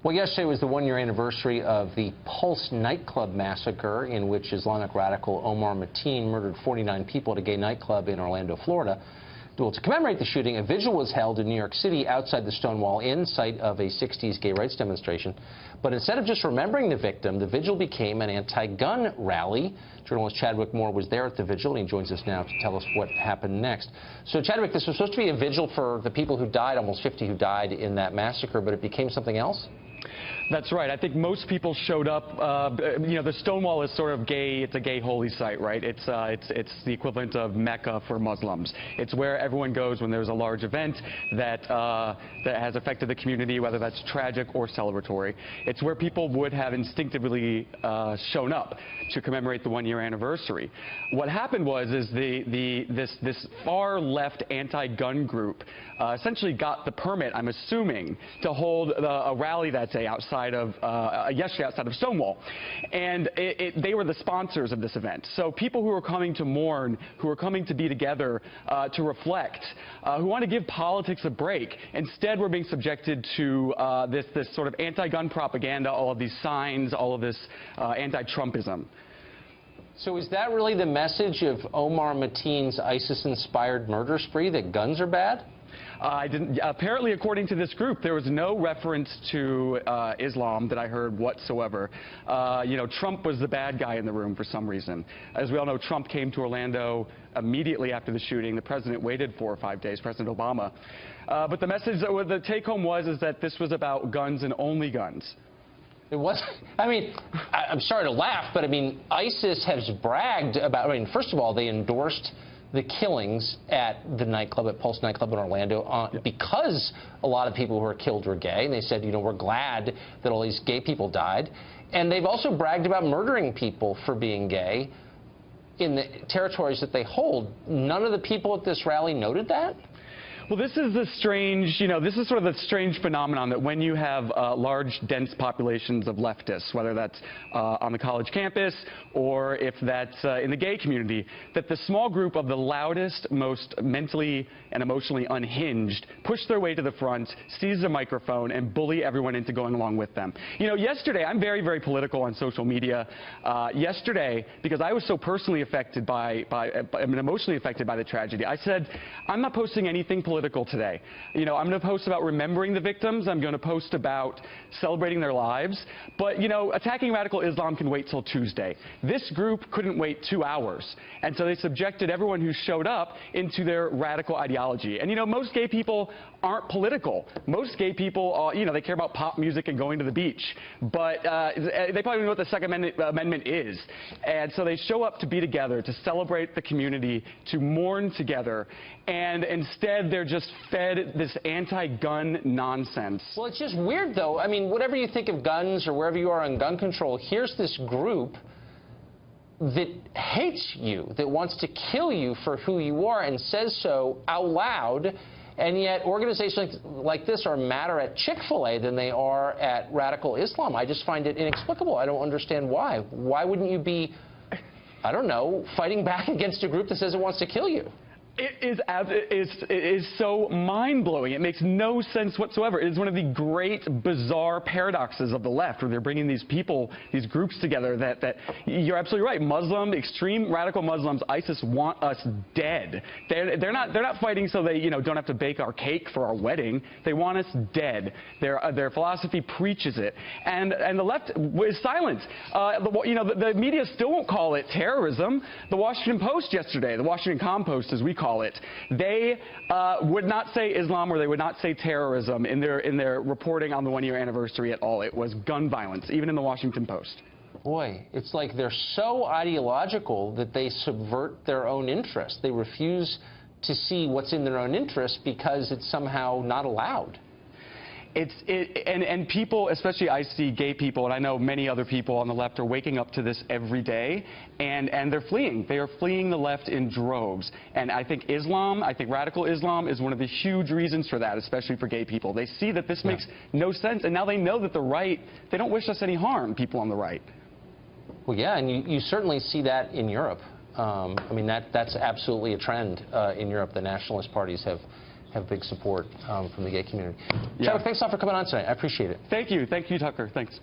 Well, yesterday was the one-year anniversary of the Pulse nightclub massacre, in which Islamic radical Omar Mateen murdered 49 people at a gay nightclub in Orlando, Florida. Well, to commemorate the shooting, a vigil was held in New York City outside the Stonewall Inn, site of a 60s gay rights demonstration. But instead of just remembering the victim, the vigil became an anti-gun rally. Journalist Chadwick Moore was there at the vigil, and he joins us now to tell us what happened next. So, Chadwick, this was supposed to be a vigil for the people who died, almost 50 who died in that massacre, but it became something else? That's right. I think most people showed up. You know, the Stonewall is sort of gay. It's a gay holy site, right? It's the equivalent of Mecca for Muslims. It's where everyone goes when there's a large event that has affected the community, whether that's tragic or celebratory. It's where people would have instinctively shown up to commemorate the one-year anniversary. What happened was this far left anti-gun group essentially got the permit, I'm assuming, to hold a rally that day yesterday outside of Stonewall. And they were the sponsors of this event. So people who were coming to mourn, who were coming to be together to reflect, who want to give politics a break, instead were being subjected to this sort of anti-gun propaganda, all of these signs, all of this anti-Trumpism. So is that really the message of Omar Mateen's ISIS-inspired murder spree, that guns are bad? Apparently, according to this group, there was no reference to Islam that I heard whatsoever. You know, Trump was the bad guy in the room for some reason. As we all know, Trump came to Orlando immediately after the shooting. The president waited 4 or 5 days, President Obama. But the message, the take-home was that this was about guns and only guns. It was. I mean, I'm sorry to laugh, but I mean, ISIS has bragged about. I mean, first of all, they endorsed the killings at the nightclub, at Pulse nightclub in Orlando, because a lot of people who were killed were gay. And they said, you know, we're glad that all these gay people died. And they've also bragged about murdering people for being gay in the territories that they hold. None of the people at this rally noted that? Well, this is the strange, you know, this is sort of the strange phenomenon that when you have large, dense populations of leftists, whether that's on the college campus or if that's in the gay community, that the small group of the loudest, most mentally and emotionally unhinged push their way to the front, seize the microphone, and bully everyone into going along with them. You know, yesterday, I'm very, very political on social media. Yesterday, because I was so personally affected emotionally affected by the tragedy, I said, I'm not posting anything political today. You know, I'm going to post about remembering the victims. I'm going to post about celebrating their lives. But, you know, attacking radical Islam can wait till Tuesday. This group couldn't wait 2 hours. And so they subjected everyone who showed up into their radical ideology. And, you know, most gay people aren't political. Most gay people, you know, they care about pop music and going to the beach. But they probably know what the Second Amendment is. And so they show up to be together, to celebrate the community, to mourn together. And instead, they're just fed this anti-gun nonsense. Well, it's just weird, though. I mean, whatever you think of guns or wherever you are on gun control, here's this group that hates you, that wants to kill you for who you are and says so out loud. And yet organizations like this are madder at Chick-fil-A than they are at radical Islam. I just find it inexplicable. I don't understand why. Why wouldn't you be, I don't know, fighting back against a group that says it wants to kill you? It is so mind-blowing. It makes no sense whatsoever. It is one of the great, bizarre paradoxes of the left, where they're bringing these people, these groups together that you're absolutely right. Muslim, extreme radical Muslims, ISIS want us dead. They're not fighting so they, you know, don't have to bake our cake for our wedding. They want us dead. Their philosophy preaches it, and the left is silent. You know, the media still won't call it terrorism. The Washington Post yesterday, the Washington Compost, as we call it, they would not say Islam, or they would not say terrorism in their reporting on the one-year anniversary at all. It was gun violence, even in the Washington Post. Boy, it's like they're so ideological that they subvert their own interests. They refuse to see what's in their own interest because it's somehow not allowed. And people, especially I see gay people, and I know many other people on the left are waking up to this every day, and they're fleeing. They are fleeing the left in droves. And I think radical Islam is one of the huge reasons for that, especially for gay people. They see that this makes no sense, and now they know that the right, they don't wish us any harm, people on the right. Well, yeah, and you certainly see that in Europe. I mean, that's absolutely a trend in Europe. The nationalist parties have have big support from the gay community. Yeah. Chadwick, thanks a lot for coming on tonight. I appreciate it. Thank you, Tucker. Thanks.